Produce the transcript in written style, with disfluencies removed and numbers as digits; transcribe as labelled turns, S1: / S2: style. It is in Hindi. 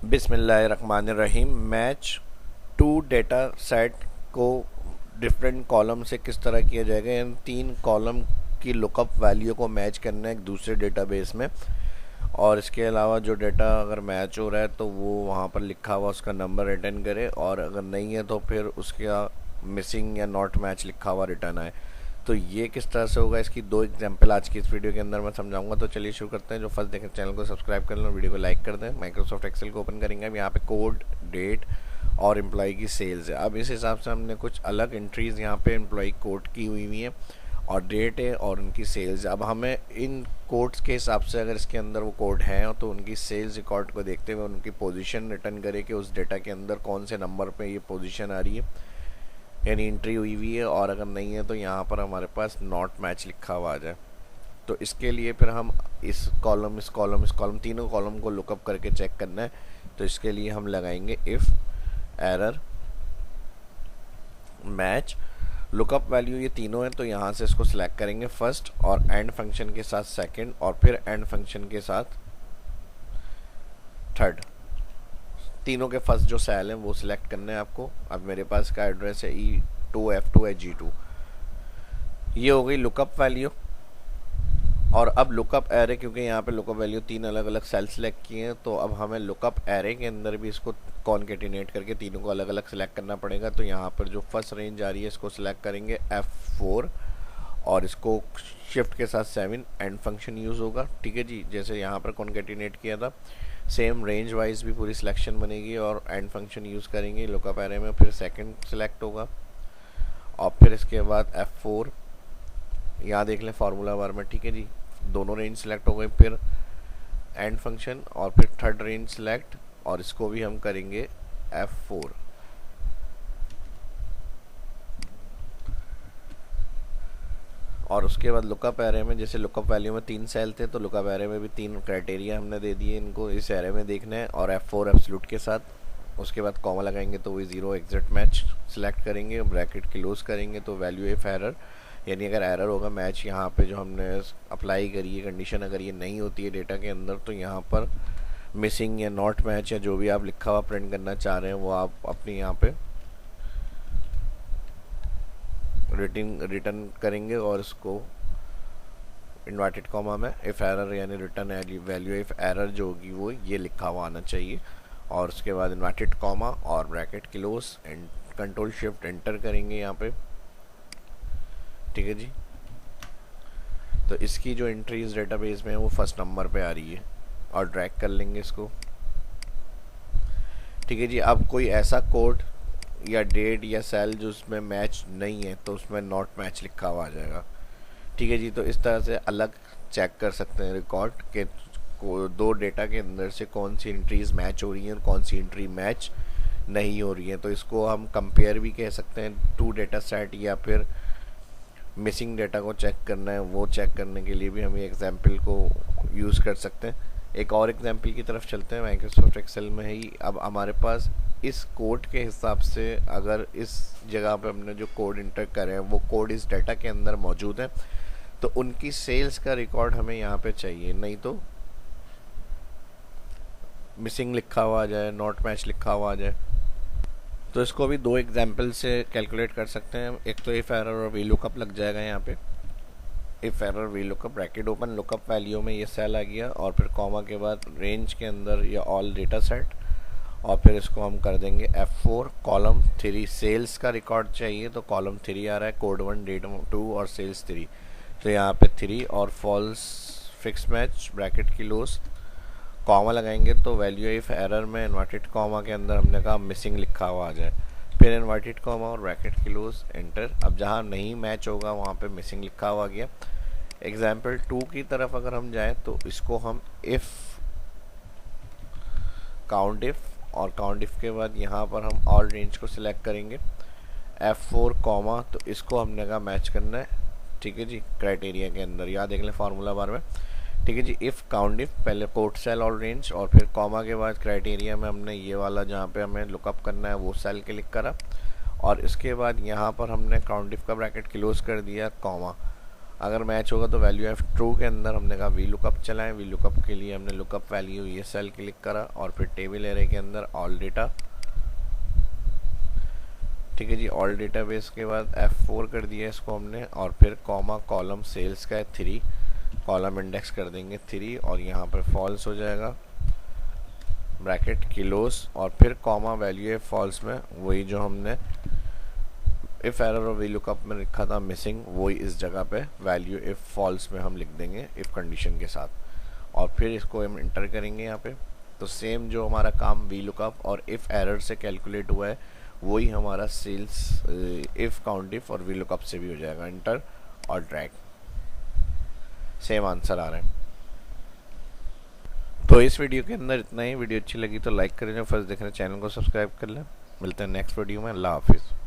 S1: बिस्मिल्लाहिर्रहमानिर्रहीम। मैच टू डेटा सेट को डिफरेंट कॉलम से किस तरह किया जाएगा। इन तीन कॉलम की लुकअप वैल्यू को मैच करना है एक दूसरे डेटाबेस में, और इसके अलावा जो डेटा अगर मैच हो रहा है तो वो वहाँ पर लिखा हुआ उसका नंबर रिटर्न करे, और अगर नहीं है तो फिर उसका मिसिंग या नॉट मैच लिखा हुआ रिटर्न आए। तो ये किस तरह से होगा, इसकी दो एग्जांपल आज की इस वीडियो के अंदर मैं समझाऊंगा। तो चलिए शुरू करते हैं। जो फर्स्ट देखें चैनल को सब्सक्राइब कर लें, वीडियो को लाइक कर दें। माइक्रोसॉफ्ट एक्सेल को ओपन करेंगे। अब यहाँ पे कोड, डेट और एम्प्लॉय की सेल्स है। अब इस हिसाब से हमने कुछ अलग एंट्रीज यहाँ पे एम्प्लॉय कोड की हुई है और डेट है और उनकी सेल्स। अब हमें इन कोड्स के हिसाब से अगर इसके अंदर वो कोड हैं तो उनकी सेल्स रिकॉर्ड को देखते हुए उनकी पोजीशन रिटर्न करे कि उस डेटा के अंदर कौन से नंबर पे ये पोजीशन आ रही है, यानी एंट्री हुई है। और अगर नहीं है तो यहाँ पर हमारे पास नॉट मैच लिखा हुआ आ जाए। तो इसके लिए फिर हम इस कॉलम तीनों कॉलम को लुकअप करके चेक करना है। तो इसके लिए हम लगाएंगे if error match lookup value, ये तीनों हैं तो यहाँ से इसको सिलेक्ट करेंगे फर्स्ट, और एंड फंक्शन के साथ सेकंड, और फिर एंड फंक्शन के साथ थर्ड। तीनों के फर्स्ट जो सेल हैं वो सिलेक्ट करने हैं आपको। अब मेरे पास का एड्रेस है E2F2 है G2। ये हो गई लुकअप वैल्यू। और अब लुकअप एरे, क्योंकि यहाँ पे लुकअप वैल्यू तीन अलग अलग सेल सिलेक्ट किए हैं, तो अब हमें लुकअप एरे के अंदर भी इसको कॉन्केटिनेट करके तीनों को अलग अलग सिलेक्ट करना पड़ेगा। तो यहाँ पर जो फर्स्ट रेंज आ रही है इसको सिलेक्ट करेंगे F4, और इसको शिफ्ट के साथ 7 एंड फंक्शन यूज़ होगा। ठीक है जी, जैसे यहाँ पर कॉन्केटिनेट किया था सेम रेंज वाइज भी पूरी सिलेक्शन बनेगी और एंड फंक्शन यूज़ करेंगे लुकअप एरे में। फिर सेकंड सिलेक्ट होगा और फिर इसके बाद F4, यहाँ देख लें फार्मूला बार में। ठीक है जी, दोनों रेंज सिलेक्ट हो गए। फिर एंड फंक्शन और फिर थर्ड रेंज सिलेक्ट, और इसको भी हम करेंगे F4। और उसके बाद लुकअप एरे में, जैसे लुकअप वैल्यू में 3 सेल थे तो लुकअप एरे में भी 3 क्राइटेरिया हमने दे दिए इनको इस एरे में देखना है, और F4 एब्सोल्यूट के साथ। उसके बाद कॉमा लगाएंगे तो वही 0 एग्जिट मैच सिलेक्ट करेंगे, ब्रैकेट क्लोज करेंगे तो वैल्यू इफ एरर, यानी अगर एरर होगा मैच यहाँ पे जो हमने अप्लाई करी है कंडीशन अगर ये नहीं होती है डेटा के अंदर, तो यहाँ पर मिसिंग या नॉट मैच या जो भी आप लिखा हुआ प्रिंट करना चाह रहे हैं वो आप अपनी यहाँ पे रिटर्न करेंगे, और इसको इन्वर्टेड कॉमा में इफ एरर यानी रिटर्न वैल्यू इफ एरर जो होगी वो ये लिखा हुआ आना चाहिए। और उसके बाद इन्वर्टेड कॉमा और bracket close and control shift enter करेंगे यहाँ पे। ठीक है जी, तो इसकी जो एंट्रीज डेटाबेस में है वो फर्स्ट नंबर पे आ रही है, और ड्रैग कर लेंगे इसको। ठीक है जी, अब कोई ऐसा कोड या डेट या सेल जो उसमें मैच नहीं है तो उसमें नॉट मैच लिखा हुआ आ जाएगा। ठीक है जी, तो इस तरह से अलग चेक कर सकते हैं रिकॉर्ड के दो डेटा के अंदर से कौन सी एंट्रीज मैच हो रही हैं और कौन सी एंट्री मैच नहीं हो रही है। तो इसको हम कंपेयर भी कह सकते हैं टू डेटा सेट, या फिर मिसिंग डेटा को चेक करना है वो चेक करने के लिए भी हम ये एग्जाम्पल को यूज़ कर सकते हैं। एक और एग्जाम्पल की तरफ चलते हैं माइक्रोसॉफ्ट एक्सेल में ही। अब हमारे पास इस कोड के हिसाब से अगर इस जगह पे हमने जो कोड इंटर करे हैं वो कोड इस डाटा के अंदर मौजूद है तो उनकी सेल्स का रिकॉर्ड हमें यहाँ पे चाहिए, नहीं तो मिसिंग लिखा हुआ आ जाए, नॉट मैच लिखा हुआ आ जाए। तो इसको भी दो एग्जाम्पल से कैलकुलेट कर सकते हैं। एक तो इफ एरर और वी लुकअप लग जाएगा यहाँ पे। If error V lookup bracket open, lookup value में ये सेल आ गया, और फिर कॉमा के बाद रेंज के अंदर या ऑल डेटा सेट, और फिर इसको हम कर देंगे F4। कॉलम 3 सेल्स का रिकॉर्ड चाहिए तो कॉलम 3 आ रहा है, कोड 1 डेट 2 और सेल्स 3, तो यहाँ पे 3 और false fix match bracket close comma लगाएंगे तो वैल्यू इफ एरर में इन्वर्टेड कॉमा के अंदर हमने कहा मिसिंग लिखा हुआ आ जाए, फिर इन्वर्टेड कॉमा और ब्रैकेट क्लोज एंटर। अब जहाँ नहीं मैच होगा वहाँ पे मिसिंग लिखा हुआ गया। एग्जाम्पल 2 की तरफ अगर हम जाएं तो इसको हम इफ काउंट इफ, और काउंट इफ के बाद यहाँ पर हम ऑल रेंज को सिलेक्ट करेंगे F4 कॉमा, तो इसको हमने कहा मैच करना है। ठीक है जी, क्राइटेरिया के अंदर याद देख लें फार्मूला बार में। ठीक है जी, इफ काउंट इफ, पहले कोड सेल ऑल रेंज, और फिर कॉमा के बाद क्राइटेरिया में हमने ये वाला जहाँ पे हमें लुकअप करना है वो सेल क्लिक करा, और इसके बाद यहाँ पर हमने काउंट इफ का ब्रैकेट क्लोज कर दिया कॉमा, अगर मैच होगा तो वैल्यू एफ ट्रू के अंदर हमने कहा वी लुकअप चलाएं। वी लुकअप के लिए हमने लुकअप वैल्यू ये सेल क्लिक करा और फिर टेबल एरे के अंदर ऑल डेटा, ठीक है जी। ऑल डेटाबेस के बाद F4 कर दिया इसको हमने, और फिर कॉमा कॉलम सेल्स का है 3, कॉलम इंडेक्स कर देंगे 3 और यहाँ पर फॉल्स हो जाएगा, ब्रैकेट किलोस, और फिर कॉमा वैल्यू है फॉल्स में वही जो हमने इफ़ एरर और वी लुकअप में लिखा था मिसिंग, वही इस जगह पे वैल्यू इफ़ फॉल्स में हम लिख देंगे इफ़ कंडीशन के साथ, और फिर इसको हम इंटर करेंगे यहाँ पे। तो सेम जो हमारा काम वी लुकअप और इफ़ एरर से कैलकुलेट हुआ है वही हमारा सेल्स इफ़ काउंट इफ और वी लुकअप से भी हो जाएगा, इंटर और ड्रैग, सेम आंसर आ रहा है। तो इस वीडियो के अंदर इतना ही। वीडियो अच्छी लगी तो लाइक करें, जो फर्स्ट देख रहे हैं चैनल को सब्सक्राइब कर लें। मिलते हैं नेक्स्ट वीडियो में। अल्लाह हाफिज़।